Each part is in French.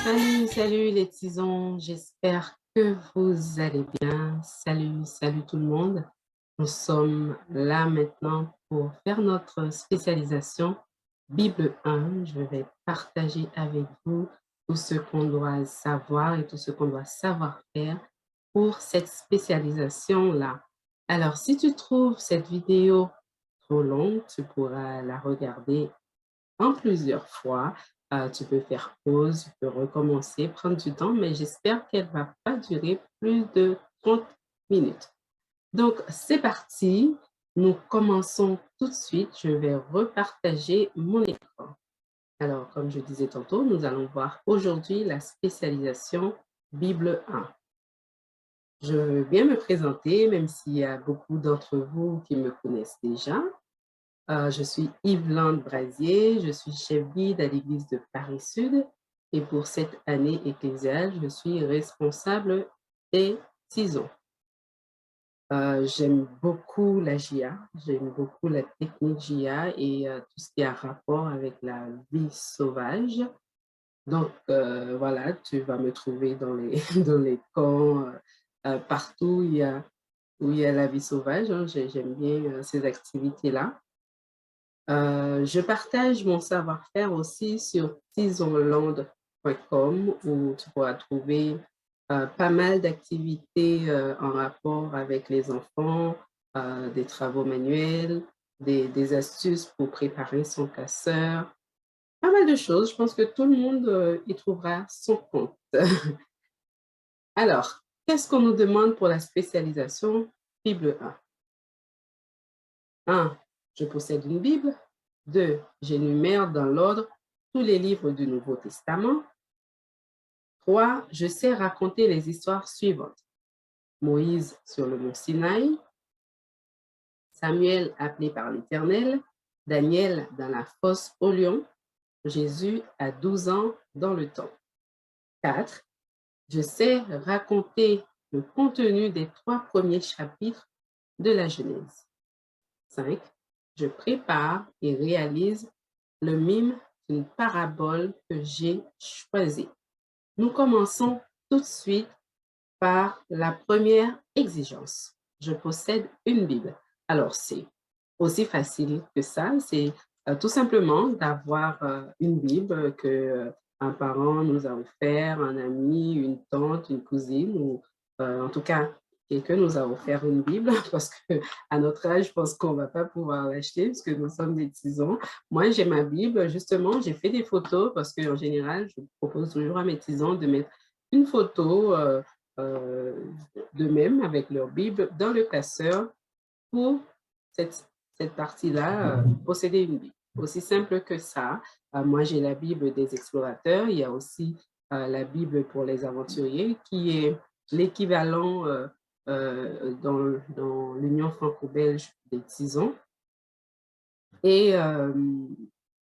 Salut les tisons, j'espère que vous allez bien. Salut tout le monde. Nous sommes là maintenant pour faire notre spécialisation Bible 1. Je vais partager avec vous tout ce qu'on doit savoir et tout ce qu'on doit savoir faire pour cette spécialisation-là. Alors, si tu trouves cette vidéo trop longue, tu pourras la regarder en plusieurs fois. Tu peux faire pause, tu peux recommencer, prendre du temps, mais j'espère qu'elle ne va pas durer plus de 30 minutes. Donc, c'est parti. Nous commençons tout de suite. Je vais repartager mon écran. Alors, comme je disais tantôt, nous allons voir aujourd'hui la spécialisation Bible 1. Je veux bien me présenter, même s'il y a beaucoup d'entre vous qui me connaissent déjà. Je suis Yvelande Brasier, je suis chef guide à l'église de Paris Sud et pour cette année ecclésiale, je suis responsable des tisons. J'aime beaucoup la JA, j'aime beaucoup la technique JA et tout ce qui a rapport avec la vie sauvage. Donc, voilà, tu vas me trouver dans les, dans les camps, partout où il y a la vie sauvage. Hein, j'aime bien ces activités-là. Je partage mon savoir-faire aussi sur tisonland.com où tu pourras trouver pas mal d'activités en rapport avec les enfants, des travaux manuels, des astuces pour préparer son casseur, pas mal de choses. Je pense que tout le monde y trouvera son compte. Alors, qu'est-ce qu'on nous demande pour la spécialisation Bible 1? 1. Je possède une Bible. 2. J'énumère dans l'ordre tous les livres du Nouveau Testament. 3. Je sais raconter les histoires suivantes. Moïse sur le mont Sinaï, Samuel appelé par l'Éternel, Daniel dans la fosse au lion, Jésus à 12 ans dans le temps. 4. Je sais raconter le contenu des 3 premiers chapitres de la Genèse. 5. Je prépare et réalise le mime d'une parabole que j'ai choisie. Nous commençons tout de suite par la première exigence. Je possède une Bible. Alors, c'est aussi facile que ça. C'est tout simplement d'avoir une Bible que un parent nous a offert, un ami, une tante, une cousine, ou en tout cas, quelqu'un nous a offert une Bible parce qu'à notre âge, je pense qu'on ne va pas pouvoir l'acheter parce que nous sommes des tisons. Moi, j'ai ma Bible, justement, j'ai fait des photos parce qu'en général, je propose toujours à mes tisons de mettre une photo d'eux-mêmes avec leur Bible dans le classeur pour cette partie-là, posséder une Bible. Aussi simple que ça. Moi, j'ai la Bible des explorateurs. Il y a aussi la Bible pour les aventuriers qui est l'équivalent dans l'Union franco-belge des tisons. Et il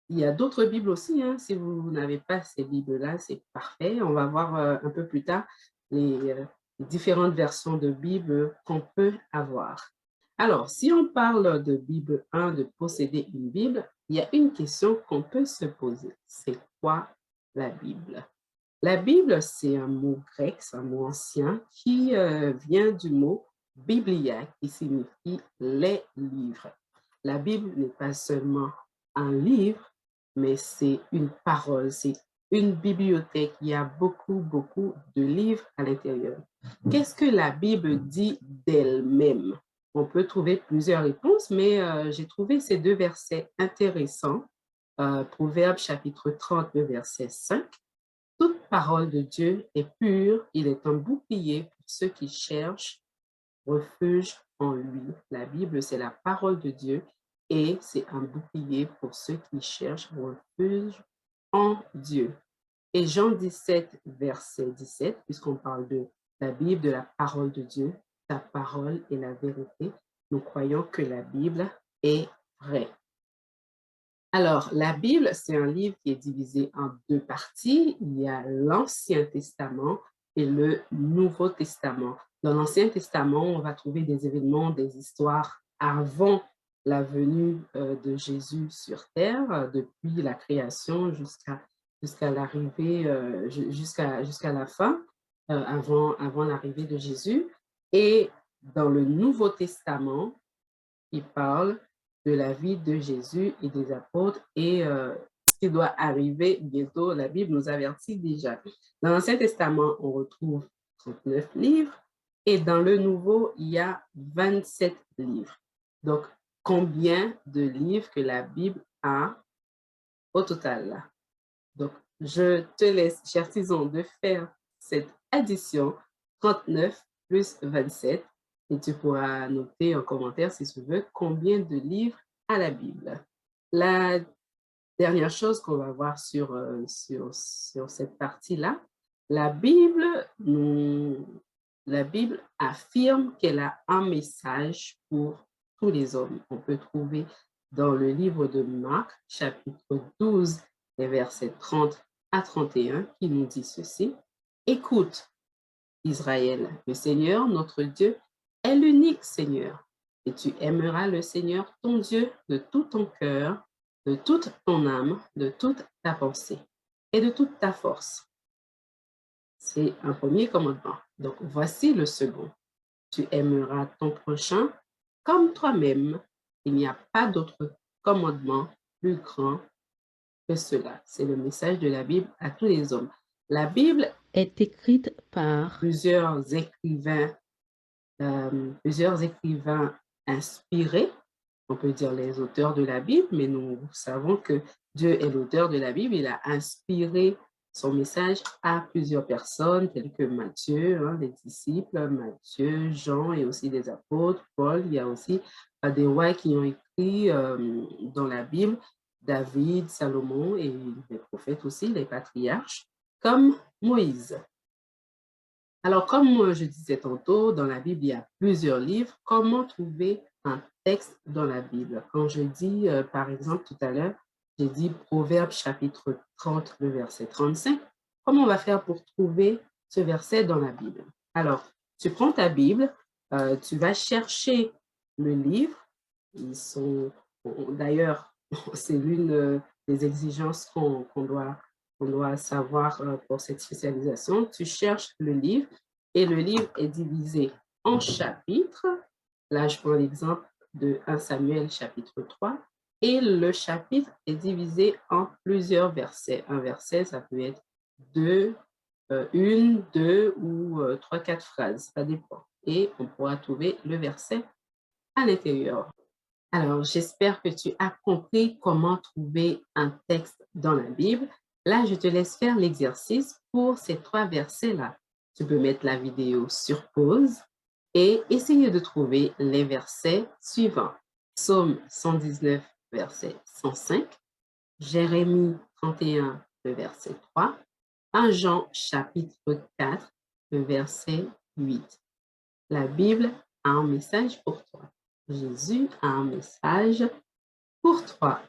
y a d'autres Bibles aussi. Hein. Si vous n'avez pas ces Bibles-là, c'est parfait. On va voir un peu plus tard les différentes versions de Bible qu'on peut avoir. Alors, si on parle de Bible 1, de posséder une Bible, il y a une question qu'on peut se poser. C'est quoi la Bible? La Bible, c'est un mot grec, c'est un mot ancien qui vient du mot biblia, qui signifie les livres. La Bible n'est pas seulement un livre, mais c'est une parole, c'est une bibliothèque. Il y a beaucoup de livres à l'intérieur. Qu'est-ce que la Bible dit d'elle-même? On peut trouver plusieurs réponses, mais j'ai trouvé ces 2 versets intéressants. Proverbe chapitre 30, verset 5. Toute parole de Dieu est pure, il est un bouclier pour ceux qui cherchent refuge en lui. La Bible, c'est la parole de Dieu et c'est un bouclier pour ceux qui cherchent refuge en Dieu. Et Jean 17, verset 17, puisqu'on parle de la Bible, de la parole de Dieu, ta parole est la vérité. Nous croyons que la Bible est vraie. Alors, la Bible, c'est un livre qui est divisé en 2 parties. Il y a l'Ancien Testament et le Nouveau Testament. Dans l'Ancien Testament, on va trouver des événements, des histoires avant la venue de Jésus sur terre, depuis la création jusqu'à jusqu'à l'arrivée, jusqu'à la fin, avant l'arrivée de Jésus. Et dans le Nouveau Testament, il parle de la vie de Jésus et des apôtres et ce qui doit arriver bientôt. La Bible nous avertit déjà. Dans l'Ancien Testament, on retrouve 39 livres et dans le Nouveau, il y a 27 livres. Donc, combien de livres que la Bible a au total? Donc, je te laisse, cher Tison, de faire cette addition 39 plus 27 et tu pourras noter en commentaire, si tu veux, combien de livres a la Bible. La dernière chose qu'on va voir sur cette partie-là, la Bible, la Bible affirme qu'elle a un message pour tous les hommes. On peut trouver dans le livre de Marc, chapitre 12, les versets 30 à 31, qui nous dit ceci. Écoute, Israël, le Seigneur, notre Dieu, est l'unique Seigneur. Et tu aimeras le Seigneur, ton Dieu, de tout ton cœur, de toute ton âme, de toute ta pensée et de toute ta force. C'est un premier commandement. Donc, voici le second. Tu aimeras ton prochain comme toi-même. Il n'y a pas d'autre commandement plus grand que cela. C'est le message de la Bible à tous les hommes. La Bible est écrite par plusieurs écrivains inspirés, on peut dire les auteurs de la Bible, mais nous savons que Dieu est l'auteur de la Bible. Il a inspiré son message à plusieurs personnes, telles que Matthieu, les disciples, Matthieu, Jean et aussi des apôtres, Paul. Il y a aussi des rois qui ont écrit dans la Bible, David, Salomon et les prophètes aussi, les patriarches, comme Moïse. Alors, comme je disais tantôt, dans la Bible, il y a plusieurs livres. Comment trouver un texte dans la Bible? Quand je dis, par exemple, tout à l'heure, j'ai dit Proverbe chapitre 30, le verset 35. Comment on va faire pour trouver ce verset dans la Bible? Alors, tu prends ta Bible, tu vas chercher le livre. D'ailleurs, c'est l'une des exigences qu'on doit savoir pour cette spécialisation. Tu cherches le livre et le livre est divisé en chapitres. Là, je prends l'exemple de 1 Samuel chapitre 3 et le chapitre est divisé en plusieurs versets. Un verset, ça peut être une, deux ou trois, quatre phrases, ça dépend. Et on pourra trouver le verset à l'intérieur. Alors, j'espère que tu as compris comment trouver un texte dans la Bible. Là, je te laisse faire l'exercice pour ces 3 versets-là. Tu peux mettre la vidéo sur pause et essayer de trouver les versets suivants. Psaume 119, verset 105, Jérémie 31, le verset 3, 1 Jean chapitre 4, le verset 8. La Bible a un message pour toi. Jésus a un message pour toi.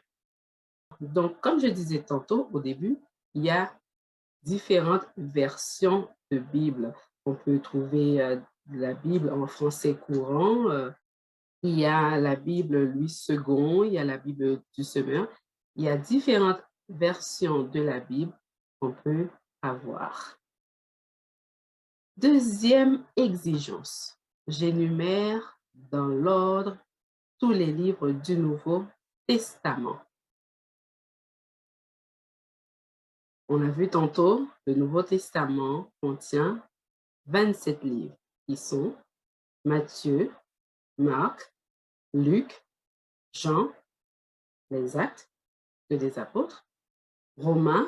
Donc, comme je disais tantôt au début, il y a différentes versions de Bible. On peut trouver la Bible en français courant. Il y a la Bible Louis II, il y a la Bible du Semeur. Il y a différentes versions de la Bible qu'on peut avoir. Deuxième exigence, j'énumère dans l'ordre tous les livres du Nouveau Testament. On a vu tantôt, le Nouveau Testament contient 27 livres qui sont Matthieu, Marc, Luc, Jean, les Actes des Apôtres, Romains,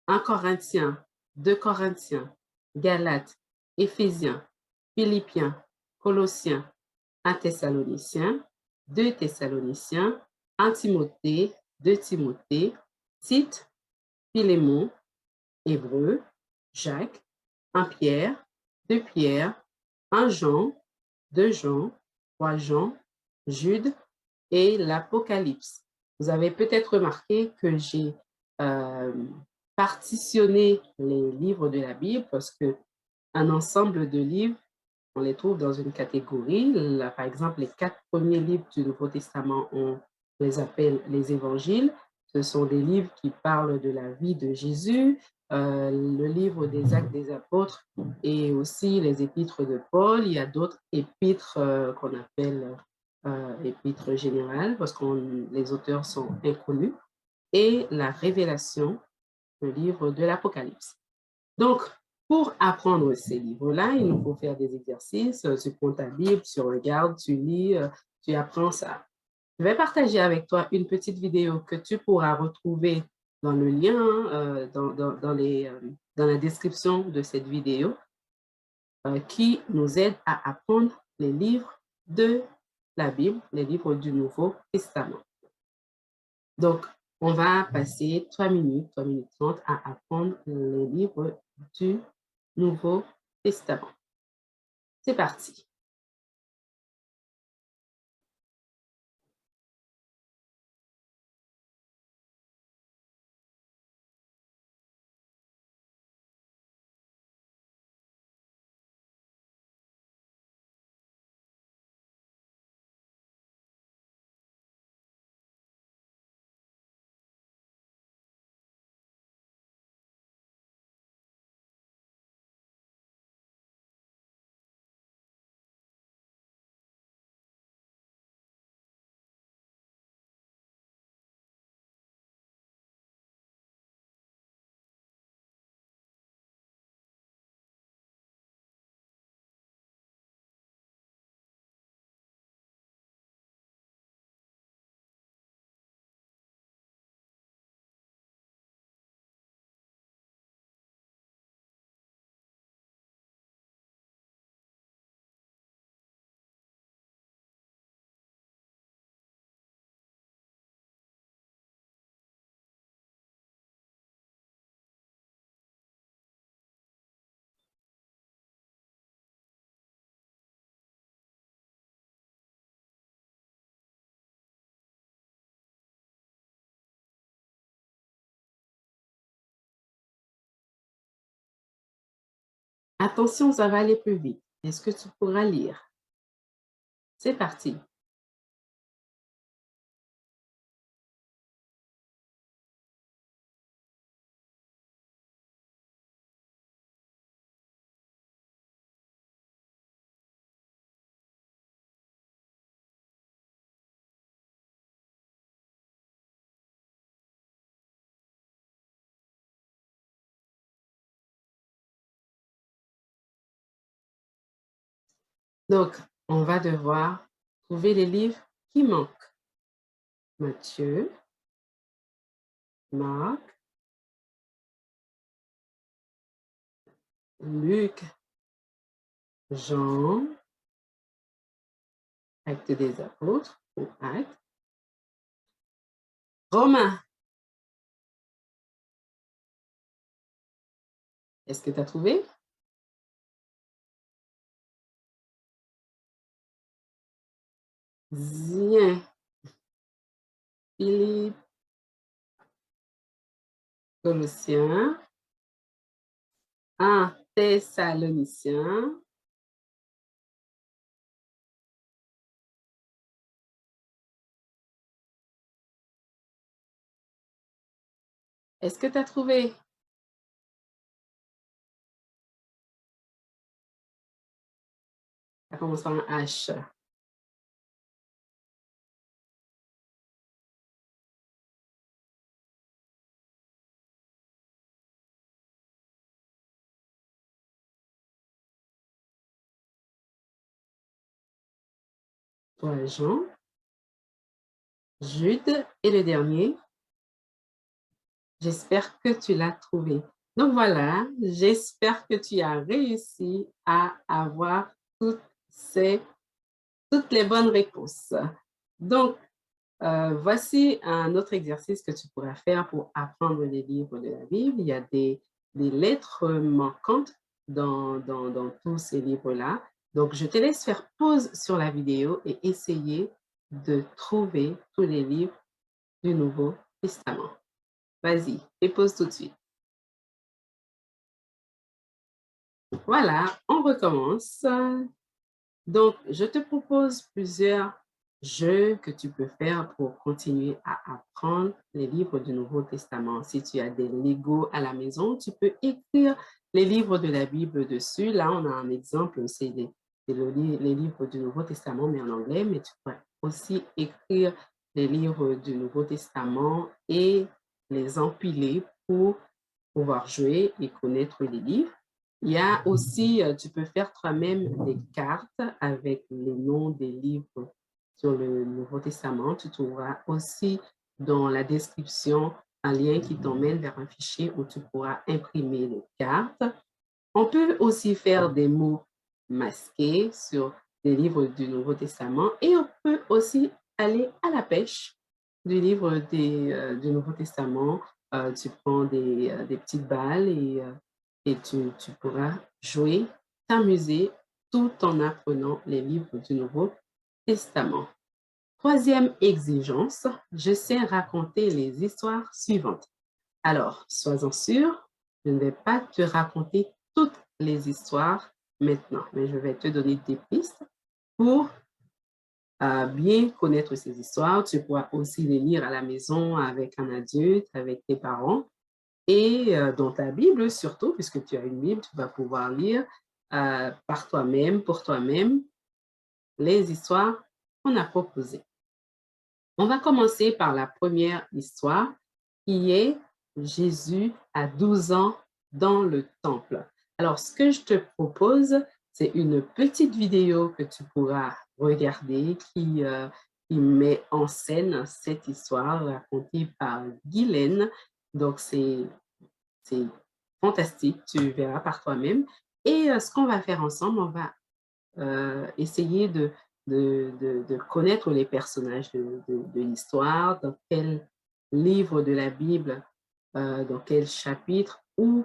1 Corinthiens, 2 Corinthiens, Galates, Éphésiens, Philippiens, Colossiens, 1 Thessaloniciens, 2 Thessaloniciens, 1 Timothée, 2 Timothée, Tite, Philémon, Hébreux, Jacques, 1 Pierre, 2 Pierre, 1 Jean, 2 Jean, 3 Jean, Jude et l'Apocalypse. Vous avez peut-être remarqué que j'ai partitionné les livres de la Bible parce qu'un ensemble de livres, on les trouve dans une catégorie. Là, par exemple, les 4 premiers livres du Nouveau Testament, on les appelle les évangiles. Ce sont des livres qui parlent de la vie de Jésus, le livre des Actes des Apôtres et aussi les épîtres de Paul. Il y a d'autres épîtres qu'on appelle épîtres générales parce que les auteurs sont inconnus. Et la Révélation, le livre de l'Apocalypse. Donc, pour apprendre ces livres-là, il nous faut faire des exercices. Tu prends ta Bible, tu regardes, tu lis, tu apprends ça. Je vais partager avec toi une petite vidéo que tu pourras retrouver dans le lien, dans la description de cette vidéo, qui nous aide à apprendre les livres de la Bible, les livres du Nouveau Testament. Donc, on va passer 3 minutes 30 à apprendre les livres du Nouveau Testament. C'est parti. Attention, ça va aller plus vite. Est-ce que tu pourras lire? C'est parti. Donc, on va devoir trouver les livres qui manquent. Matthieu, Marc, Luc, Jean, Actes des Apôtres ou Actes, Romains. Est-ce que tu as trouvé? Bien. Philippe, Colossiens, 1 Thessaloniciens, est-ce que tu as trouvé? Ça commence par un H. Toi, Jean, Jude et le dernier. J'espère que tu l'as trouvé. Donc voilà, j'espère que tu as réussi à avoir toutes les bonnes réponses. Donc, voici un autre exercice que tu pourras faire pour apprendre les livres de la Bible. Il y a des lettres manquantes dans tous ces livres-là. Donc, je te laisse faire pause sur la vidéo et essayer de trouver tous les livres du Nouveau Testament. Vas-y, et pause tout de suite. Voilà, on recommence. Donc, je te propose plusieurs jeu que tu peux faire pour continuer à apprendre les livres du Nouveau Testament. Si tu as des Lego à la maison, tu peux écrire les livres de la Bible dessus. Là, on a un exemple, les livres du Nouveau Testament, mais en anglais, mais tu peux aussi écrire les livres du Nouveau Testament et les empiler pour pouvoir jouer et connaître les livres. Il y a aussi, tu peux faire toi-même des cartes avec les noms des livres sur le Nouveau Testament. Tu trouveras aussi dans la description un lien qui t'emmène vers un fichier où tu pourras imprimer les cartes. On peut aussi faire des mots masqués sur des livres du Nouveau Testament et on peut aussi aller à la pêche du livre du Nouveau Testament. Tu prends des petites balles et tu pourras jouer, t'amuser tout en apprenant les livres du Nouveau Testament. Troisième exigence, je sais raconter les histoires suivantes. Alors, sois-en sûr, je ne vais pas te raconter toutes les histoires maintenant, mais je vais te donner des pistes pour bien connaître ces histoires. Tu pourras aussi les lire à la maison avec un adulte, avec tes parents et dans ta Bible surtout, puisque tu as une Bible, tu vas pouvoir lire par toi-même, pour toi-même, les histoires qu'on a proposées. On va commencer par la première histoire qui est Jésus à 12 ans dans le temple. Alors, ce que je te propose, c'est une petite vidéo que tu pourras regarder qui met en scène cette histoire racontée par Guylaine. Donc, c'est fantastique, tu verras par toi-même. Et ce qu'on va faire ensemble, on va essayer de connaître les personnages de l'histoire, dans quel livre de la Bible, dans quel chapitre, où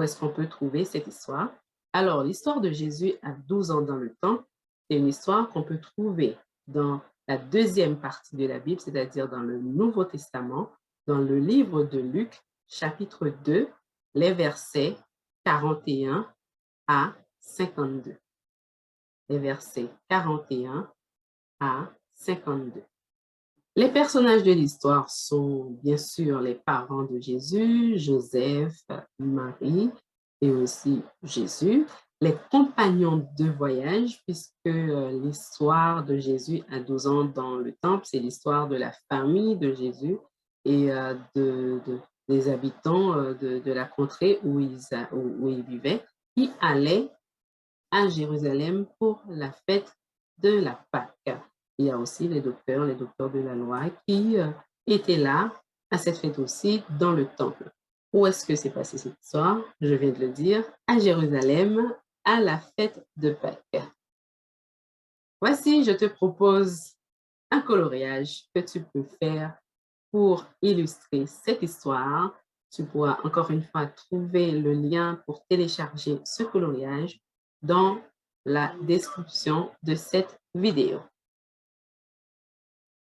est-ce qu'on peut trouver cette histoire. Alors, l'histoire de Jésus à 12 ans dans le temps, c'est une histoire qu'on peut trouver dans la deuxième partie de la Bible, c'est-à-dire dans le Nouveau Testament, dans le livre de Luc, chapitre 2, les versets 41 à 52. Les versets 41 à 52. Les personnages de l'histoire sont bien sûr les parents de Jésus, Joseph, Marie et aussi Jésus, les compagnons de voyage, puisque l'histoire de Jésus à 12 ans dans le temple, c'est l'histoire de la famille de Jésus et des habitants de la contrée où ils vivaient, qui allaient à Jérusalem pour la fête de la Pâque. Il y a aussi les docteurs de la loi qui étaient là à cette fête aussi dans le temple. Où est-ce que s'est passée cette histoire? Je viens de le dire, à Jérusalem, à la fête de Pâques. Voici, je te propose un coloriage que tu peux faire pour illustrer cette histoire. Tu pourras encore une fois trouver le lien pour télécharger ce coloriage dans la description de cette vidéo.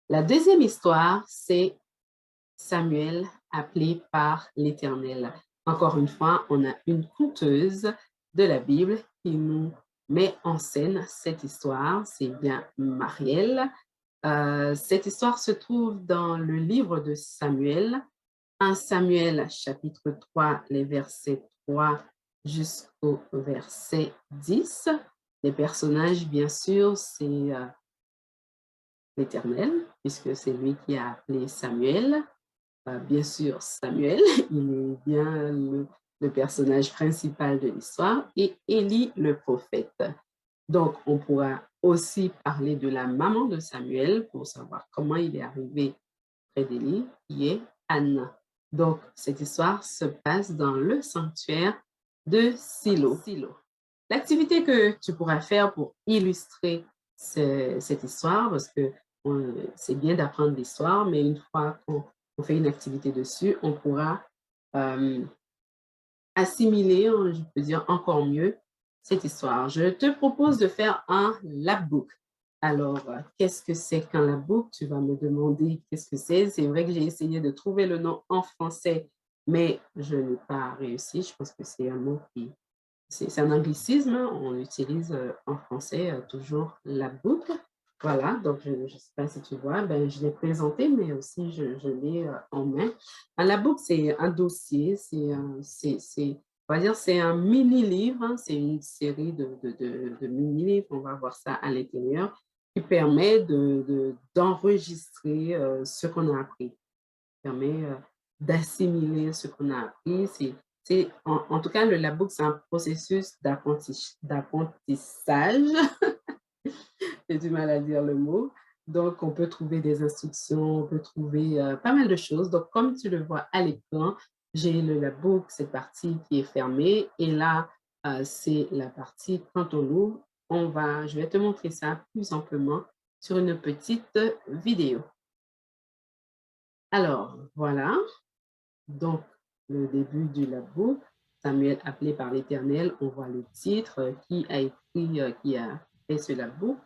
La deuxième histoire, c'est Samuel appelé par l'Éternel. Encore une fois, on a une conteuse de la Bible qui nous met en scène cette histoire. C'est bien Marielle. Cette histoire se trouve dans le livre de Samuel, 1 Samuel chapitre 3, les versets 3 jusqu'au verset 10. Les personnages, bien sûr, c'est l'Éternel, puisque c'est lui qui a appelé Samuel. Bien sûr, Samuel, il est bien le personnage principal de l'histoire, et Élie le prophète. Donc, on pourra aussi parler de la maman de Samuel pour savoir comment il est arrivé près d'Élie, qui est Anna. Donc, cette histoire se passe dans le sanctuaire de Silo. L'activité que tu pourras faire pour illustrer cette histoire, parce que c'est bien d'apprendre l'histoire, mais une fois qu'on fait une activité dessus, on pourra assimiler, je peux dire encore mieux, cette histoire. Je te propose de faire un lapbook. Alors, qu'est-ce que c'est qu'un lapbook? Tu vas me demander qu'est-ce que c'est. C'est vrai que j'ai essayé de trouver le nom en français, mais je n'ai pas réussi. Je pense que c'est un mot qui... C'est un anglicisme, on utilise en français toujours lapbook. Voilà, donc je ne sais pas si tu vois, ben, je l'ai présenté, mais aussi je l'ai en main. Un labook, c'est un dossier, on va dire, c'est un mini-livre, hein, c'est une série de mini-livres, on va voir ça à l'intérieur, qui permet d'enregistrer ce qu'on a appris, permet d'assimiler ce qu'on a appris. En tout cas, le labook, c'est un processus d'apprentissage. J'ai du mal à dire le mot. Donc, on peut trouver des instructions, on peut trouver pas mal de choses. Donc, comme tu le vois à l'écran, j'ai le labook, cette partie qui est fermée. Et là, c'est la partie, quand on ouvre, je vais te montrer ça plus amplement sur une petite vidéo. Alors, voilà. Donc, le début du labook, Samuel appelé par l'Éternel, on voit le titre qui a écrit, qui a fait ce labook.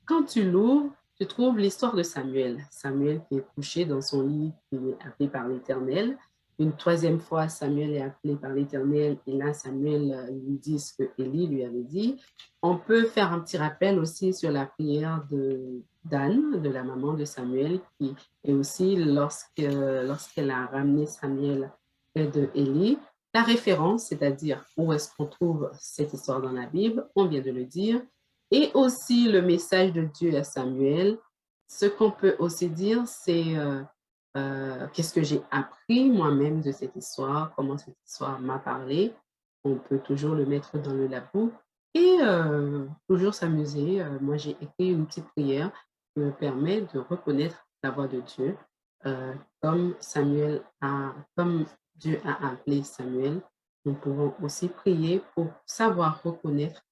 Quand tu l'ouvres, tu trouves l'histoire de Samuel. Samuel qui est couché dans son lit, qui est appelé par l'Éternel. Une troisième fois, Samuel est appelé par l'Éternel et là, Samuel lui dit ce que Élie lui avait dit. On peut faire un petit rappel aussi sur la prière d'Anne, de la maman de Samuel, et aussi lorsqu'elle a ramené Samuel près de Élie. La référence, c'est-à-dire où est-ce qu'on trouve cette histoire dans la Bible, on vient de le dire, et aussi le message de Dieu à Samuel. Ce qu'on peut aussi dire, c'est qu'est-ce que j'ai appris moi-même de cette histoire, comment cette histoire m'a parlé. On peut toujours le mettre dans le labo et toujours s'amuser. Moi, j'ai écrit une petite prière qui me permet de reconnaître la voix de Dieu, euh, comme comme Dieu a appelé Samuel. Nous pouvons aussi prier pour savoir reconnaître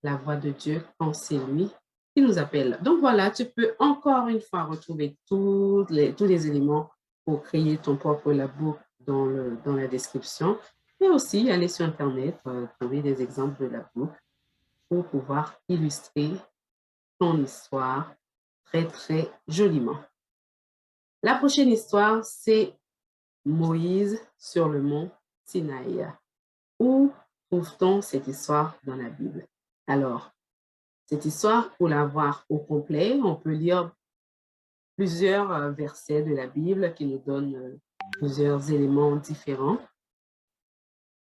la voix de Dieu quand c'est lui qui nous appelle. Donc voilà, tu peux encore une fois retrouver tous les éléments pour créer ton propre labo dans la description, mais aussi aller sur Internet, trouver des exemples de labo pour pouvoir illustrer ton histoire très, très joliment. La prochaine histoire, c'est Moïse sur le mont Sinaï. Où trouve-t-on cette histoire dans la Bible? Alors, cette histoire, pour la voir au complet, on peut lire plusieurs versets de la Bible qui nous donnent plusieurs éléments différents.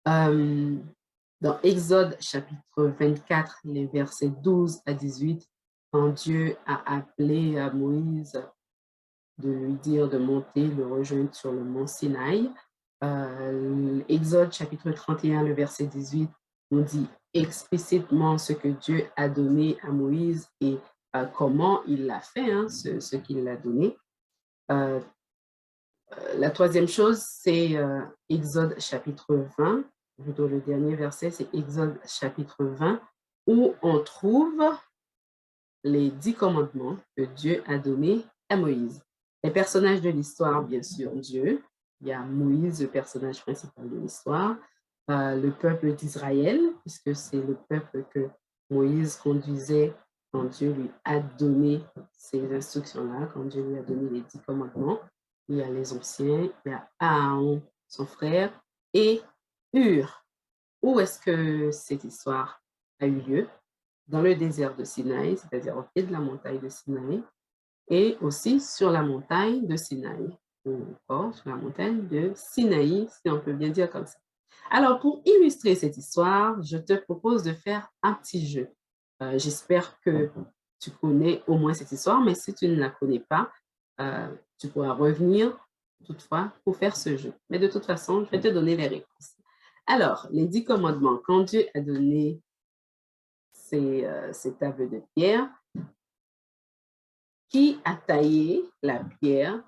Dans Exode chapitre 24, les versets 12 à 18, quand Dieu a appelé Moïse de lui dire de monter, le rejoindre sur le mont Sinaï. Exode chapitre 31, le verset 18, nous dit explicitement ce que Dieu a donné à Moïse et comment il l'a fait, hein, ce qu'il a donné. La troisième chose, c'est Exode chapitre 20, plutôt le dernier verset, c'est Exode chapitre 20, où on trouve les 10 commandements que Dieu a donnés à Moïse. Les personnages de l'histoire, bien sûr, Dieu. Il y a Moïse, le personnage principal de l'histoire. Le peuple d'Israël, puisque c'est le peuple que Moïse conduisait quand Dieu lui a donné ces instructions-là, quand Dieu lui a donné les 10 commandements. Il y a les anciens, il y a Aaron, son frère, et Hur. Où est-ce que cette histoire a eu lieu? Dans le désert de Sinaï, c'est-à-dire au pied de la montagne de Sinaï, et aussi sur la montagne de Sinaï, ou encore sur la montagne de Sinaï, si on peut bien dire comme ça. Alors, pour illustrer cette histoire, je te propose de faire un petit jeu. J'espère que tu connais au moins cette histoire, mais si tu ne la connais pas, tu pourras revenir toutefois pour faire ce jeu. Mais de toute façon, je vais te donner les réponses. Alors, les 10 commandements, quand Dieu a donné ces tables de pierre, qui a taillé la pierre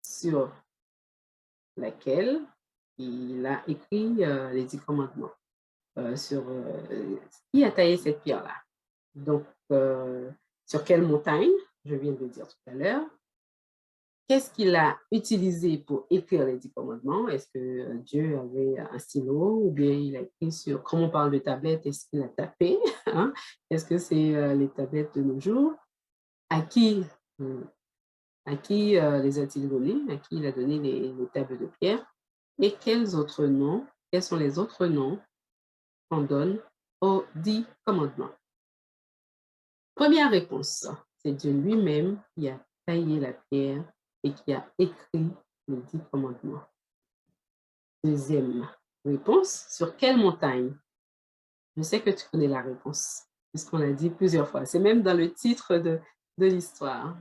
sur laquelle il a écrit les 10 commandements. Qui a taillé cette pierre-là? Donc, sur quelle montagne? Je viens de le dire tout à l'heure. Qu'est-ce qu'il a utilisé pour écrire les 10 commandements? Est-ce que Dieu avait un stylo ou bien il a écrit sur, comme on parle de tablette, est-ce qu'il a tapé? Hein? Est-ce que c'est les tablettes de nos jours? À qui, les a-t-il donnés? À qui il a donné les tables de pierre? Et quels sont les autres noms qu'on donne aux 10 commandements? Première réponse, c'est Dieu lui-même qui a taillé la pierre et qui a écrit les 10 commandements. Deuxième réponse, sur quelle montagne? Je sais que tu connais la réponse, puisqu'on l'a dit plusieurs fois. C'est même dans le titre de l'histoire.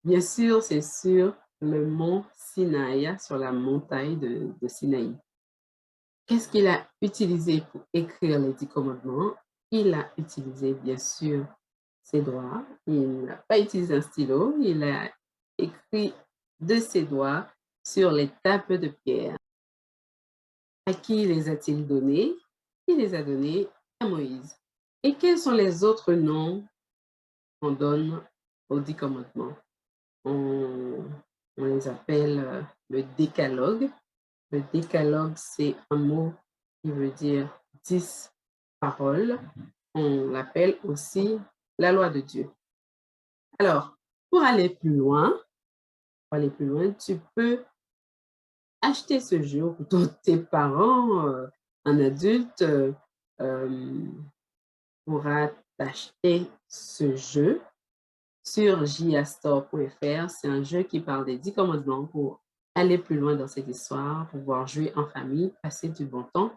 Bien sûr, c'est sur le mont Sinaï, sur la montagne de Sinaï. Qu'est-ce qu'il a utilisé pour écrire les 10 commandements? Il a utilisé, bien sûr, ses doigts. Il n'a pas utilisé un stylo. Il a écrit de ses doigts sur les tables de pierre. À qui les a-t-il donnés? Il les a donnés à Moïse. Et quels sont les autres noms qu'on donne aux 10 commandements? On, on les appelle le décalogue. Le décalogue, c'est un mot qui veut dire 10 paroles. On l'appelle aussi la loi de Dieu. Alors, pour aller plus loin, tu peux acheter ce jeu, ou plutôt tes parents, un adulte pourra t'acheter ce jeu sur jiastore.fr. C'est un jeu qui parle des 10 commandements pour aller plus loin dans cette histoire, pouvoir jouer en famille, passer du bon temps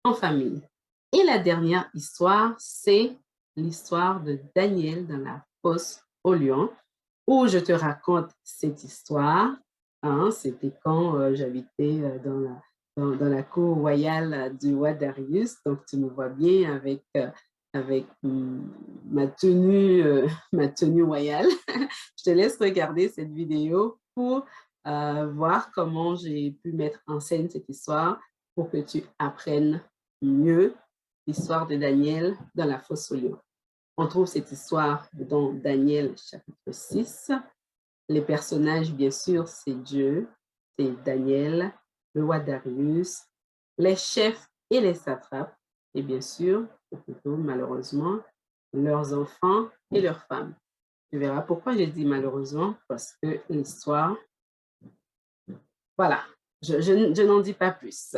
en famille. Et la dernière histoire, c'est l'histoire de Daniel dans la fosse au lion, où je te raconte cette histoire. Hein, c'était quand j'habitais dans la cour royale du roi Darius. Donc, tu me vois bien avec ma tenue royale. Je te laisse regarder cette vidéo pour voir comment j'ai pu mettre en scène cette histoire pour que tu apprennes mieux l'histoire de Daniel dans la fosse au lion. On trouve cette histoire dans Daniel chapitre 6. Les personnages, bien sûr, c'est Dieu, c'est Daniel, le roi Darius, les chefs et les satrapes, et bien sûr, ou plutôt malheureusement, leurs enfants et leurs femmes. Tu verras pourquoi j'ai dit malheureusement, parce que l'histoire, voilà, je n'en dis pas plus.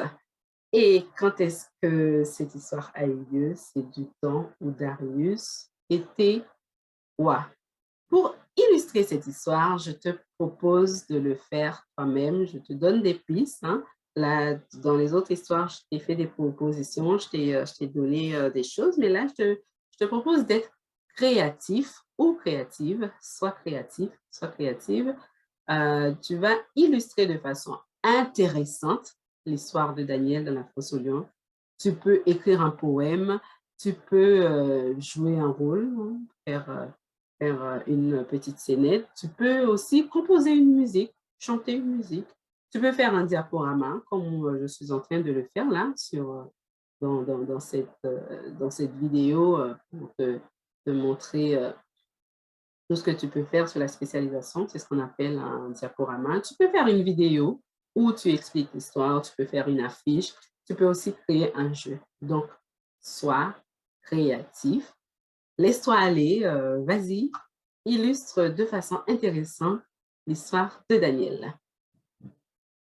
Et quand est-ce que cette histoire a eu lieu? C'est du temps où Darius était roi. Pour illustrer cette histoire, je te propose de le faire toi-même. Je te donne des pistes. Hein. Là, dans les autres histoires, je t'ai fait des propositions, je t'ai donné des choses, mais là, je te propose d'être créatif ou créative, soit créatif, soit créative. Tu vas illustrer de façon intéressante l'histoire de Daniel dans la fosse au lion. Tu peux écrire un poème, tu peux jouer un rôle, hein, faire une petite scénette. Tu peux aussi composer une musique, chanter une musique. Tu peux faire un diaporama, comme je suis en train de le faire là, dans cette vidéo pour te montrer tout ce que tu peux faire sur la spécialisation. C'est ce qu'on appelle un diaporama. Tu peux faire une vidéo où tu expliques l'histoire, tu peux faire une affiche, tu peux aussi créer un jeu. Donc, sois créatif. Laisse-toi aller, vas-y, illustre de façon intéressante l'histoire de Daniel.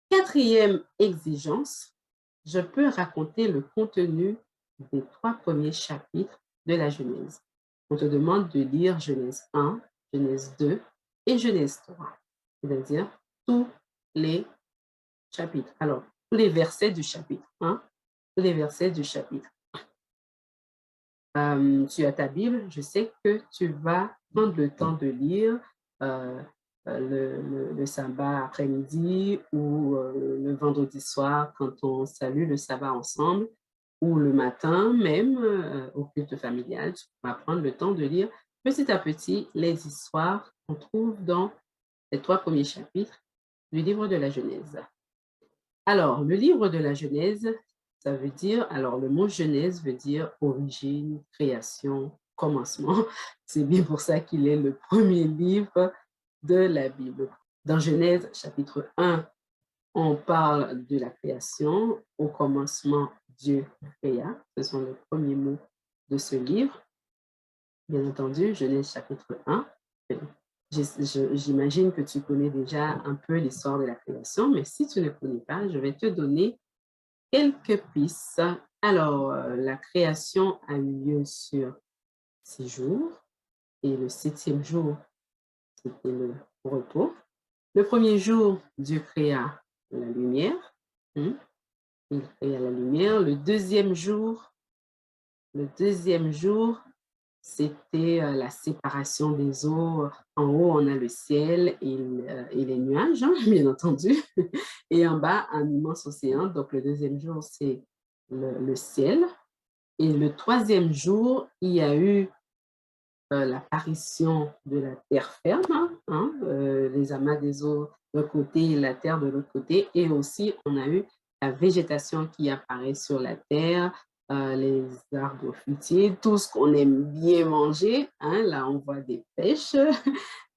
Quatrième exigence, je peux raconter le contenu des 3 premiers chapitres de la Genèse. On te demande de lire Genèse 1, Genèse 2 et Genèse 3, c'est-à-dire tous les chapitres. Alors, tous les versets du chapitre 1, tous les versets du chapitre. Tu as ta Bible, je sais que tu vas prendre le temps de lire le sabbat après-midi ou le vendredi soir quand on salue le sabbat ensemble, ou le matin même au culte familial. Tu vas prendre le temps de lire petit à petit les histoires qu'on trouve dans les 3 premiers chapitres du livre de la Genèse. Alors, le livre de la Genèse, ça veut dire, alors le mot Genèse veut dire origine, création, commencement. C'est bien pour ça qu'il est le premier livre de la Bible. Dans Genèse chapitre 1, on parle de la création. Au commencement, Dieu créa. Ce sont les premiers mots de ce livre. Bien entendu, Genèse chapitre 1. J'imagine que tu connais déjà un peu l'histoire de la création, mais si tu ne connais pas, je vais te donner quelques pistes. Alors, la création a eu lieu sur 6 jours. et le 7e jour, c'était le repos. Le 1er jour, Dieu créa la lumière. Mmh. Il créa la lumière. Le deuxième jour, c'était, la séparation des eaux. En haut, on a le ciel et les nuages, hein, bien entendu, et en bas, un immense océan. Donc le 2e jour, c'est le ciel, et le 3e jour, il y a eu, l'apparition de la terre ferme, hein, les amas des eaux d'un côté et la terre de l'autre côté, et aussi on a eu la végétation qui apparaît sur la terre, les arbres fruitiers, tout ce qu'on aime bien manger, hein, là on voit des pêches,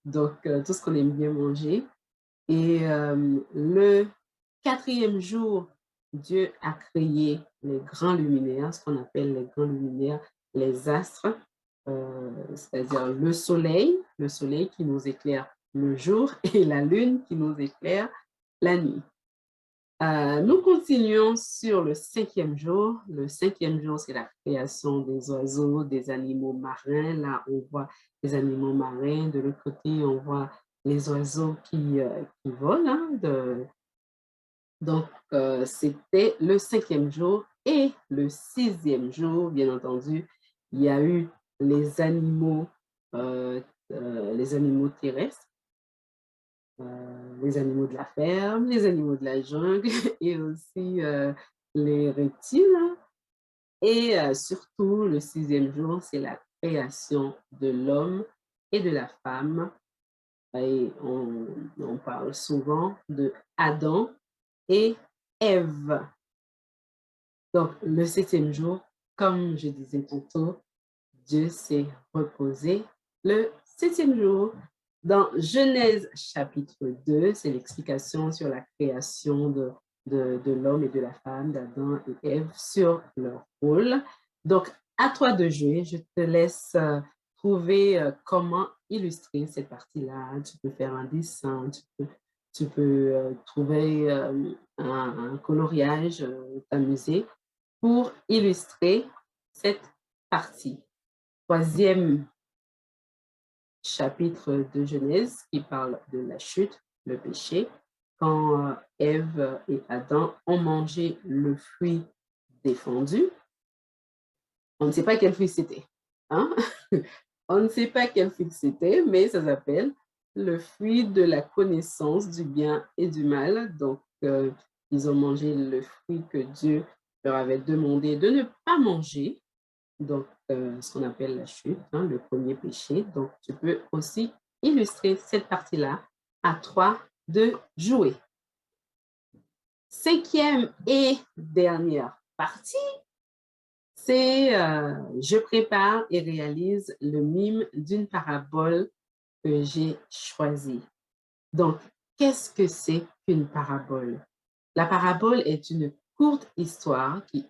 donc tout ce qu'on aime bien manger. Et le 4e jour, Dieu a créé les grands luminaires, ce qu'on appelle les grands luminaires, les astres, c'est-à-dire le soleil qui nous éclaire le jour et la lune qui nous éclaire la nuit. Nous continuons sur le 5e jour. Le 5e jour, c'est la création des oiseaux, des animaux marins. Là, on voit les animaux marins. De l'autre côté, on voit les oiseaux qui volent, hein, donc, c'était le 5e jour, et le 6e jour, bien entendu, il y a eu les animaux, les animaux terrestres, les animaux de la ferme, les animaux de la jungle et aussi, les reptiles, hein. Et surtout le 6e jour, c'est la création de l'homme et de la femme, et on parle souvent de Adam et Ève. Donc, le 7e jour, comme je disais tantôt, Dieu s'est reposé le 7e jour. Dans Genèse chapitre 2, c'est l'explication sur la création de l'homme et de la femme, d'Adam et Ève, sur leur rôle. Donc, à toi de jouer. Je te laisse trouver comment illustrer cette partie-là. Tu peux faire un dessin, tu peux trouver un coloriage, t'amuser pour illustrer cette partie. 3e chapitre de Genèse qui parle de la chute, le péché, quand Ève et Adam ont mangé le fruit défendu. On ne sait pas quel fruit c'était, hein? On ne sait pas quel fruit c'était, mais ça s'appelle le fruit de la connaissance du bien et du mal. Donc, ils ont mangé le fruit que Dieu leur avait demandé de ne pas manger. Donc, ce qu'on appelle la chute, hein, le premier péché. Donc, tu peux aussi illustrer cette partie-là à toi de jouer. 5e et dernière partie, c'est je prépare et réalise le mime d'une parabole que j'ai choisie. Donc, qu'est-ce que c'est qu'une parabole? La parabole est une courte histoire qui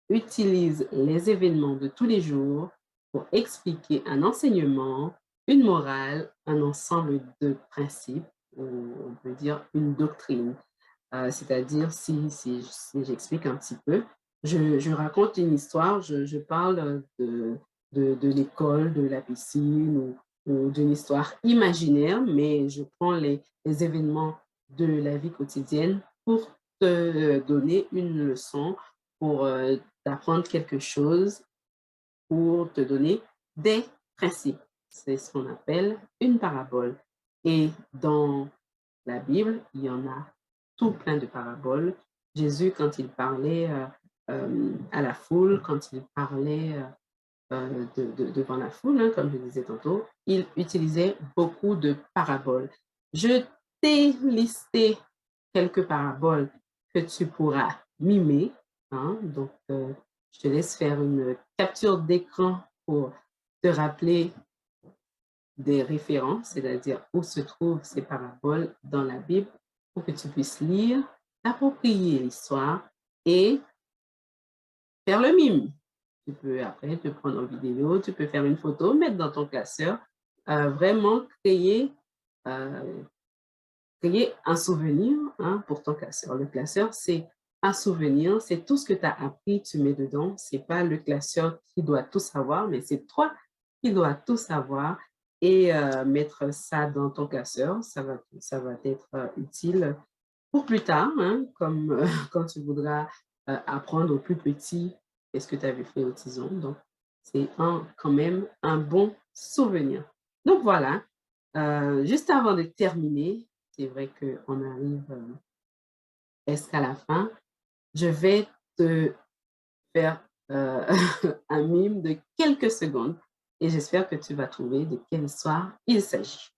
utilise les événements de tous les jours pour expliquer un enseignement, une morale, un ensemble de principes, ou on peut dire une doctrine. C'est-à-dire, si j'explique un petit peu, je raconte une histoire, je parle de l'école, de la piscine, ou d'une histoire imaginaire, mais je prends les événements de la vie quotidienne pour te donner une leçon, pour t'apprendre quelque chose, pour te donner des principes. C'est ce qu'on appelle une parabole. Et dans la Bible, il y en a tout plein de paraboles. Jésus, quand il parlait à la foule, quand il parlait devant la foule, hein, comme je disais tantôt, il utilisait beaucoup de paraboles. Je t'ai listé quelques paraboles que tu pourras mimer, hein. Donc, je te laisse faire une capture d'écran pour te rappeler des références, c'est-à-dire où se trouvent ces paraboles dans la Bible, pour que tu puisses lire, t'approprier l'histoire et faire le mime. Tu peux après te prendre en vidéo, tu peux faire une photo, mettre dans ton classeur, vraiment euh, créer un souvenir, hein, pour ton classeur. Le classeur, c'est un souvenir, c'est tout ce que tu as appris, tu mets dedans. C'est pas le classeur qui doit tout savoir, mais c'est toi qui dois tout savoir. et mettre ça dans ton classeur. Ça va être utile pour plus tard, hein, comme quand tu voudras apprendre aux plus petits qu'est-ce que tu avais fait au tison. Donc, c'est quand même un bon souvenir. Donc voilà, juste avant de terminer, c'est vrai qu'on arrive presque à la fin, je vais te faire un mime de quelques secondes et j'espère que tu vas trouver de quelle histoire il s'agit.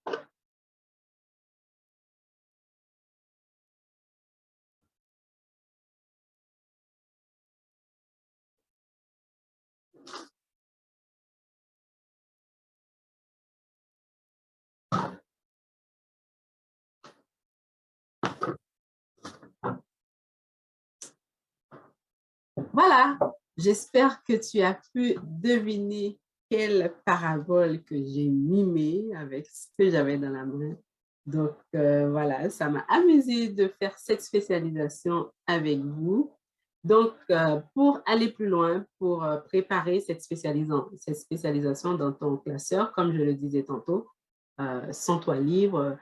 Voilà, j'espère que tu as pu deviner quelle parabole que j'ai mimée avec ce que j'avais dans la main. Donc voilà, ça m'a amusé de faire cette spécialisation avec vous. Donc, pour aller plus loin, pour préparer cette spécialisation dans ton classeur, comme je le disais tantôt, sens-toi libre,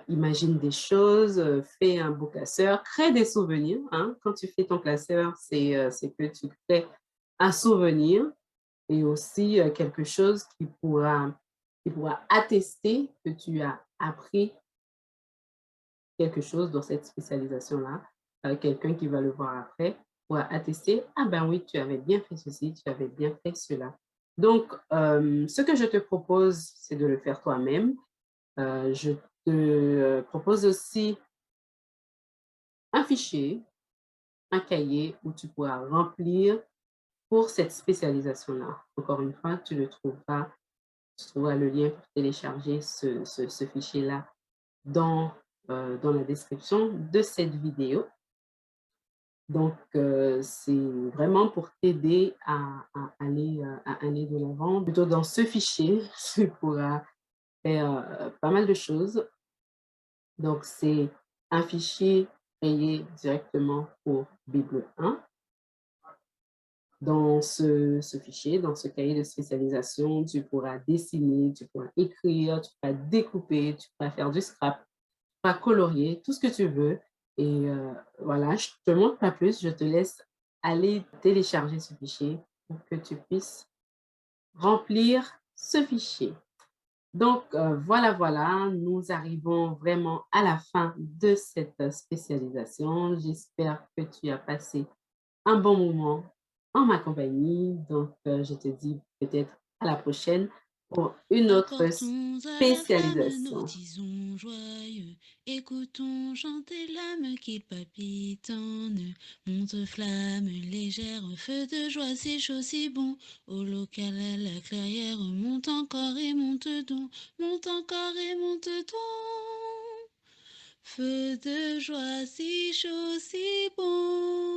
imagine des choses, fais un beau classeur, crée des souvenirs, hein. Quand tu fais ton classeur, c'est que tu crées un souvenir et aussi quelque chose qui pourra attester que tu as appris quelque chose dans cette spécialisation-là. Quelqu'un qui va le voir après pourra attester, ah ben oui, tu avais bien fait ceci, tu avais bien fait cela. Donc, ce que je te propose, c'est de le faire toi-même. Je te propose aussi un fichier, un cahier où tu pourras remplir pour cette spécialisation-là. Encore une fois, tu trouveras le lien pour télécharger ce fichier-là dans, dans la description de cette vidéo. Donc, c'est vraiment pour t'aider à aller de l'avant. Plutôt dans ce fichier, tu pourras faire pas mal de choses. Donc, c'est un fichier créé directement pour Bible 1. Dans ce fichier, dans ce cahier de spécialisation, tu pourras dessiner, tu pourras écrire, tu pourras découper, tu pourras faire du scrap, tu pourras colorier, tout ce que tu veux. Et voilà, je ne te montre pas plus, je te laisse aller télécharger ce fichier pour que tu puisses remplir ce fichier. Donc, voilà, voilà, nous arrivons vraiment à la fin de cette spécialisation. J'espère que tu as passé un bon moment en ma compagnie. Donc, je te dis peut-être à la prochaine pour une autre Apportons à la flamme nos spécialisation. tisons joyeux, écoutons chanter l'âme qu'il palpite en eux. Monte flamme légère, feu de joie si chaud si bon, au local à la clairière, monte encore et monte donc, monte encore et monte donc. Feu de joie si chaud si bon.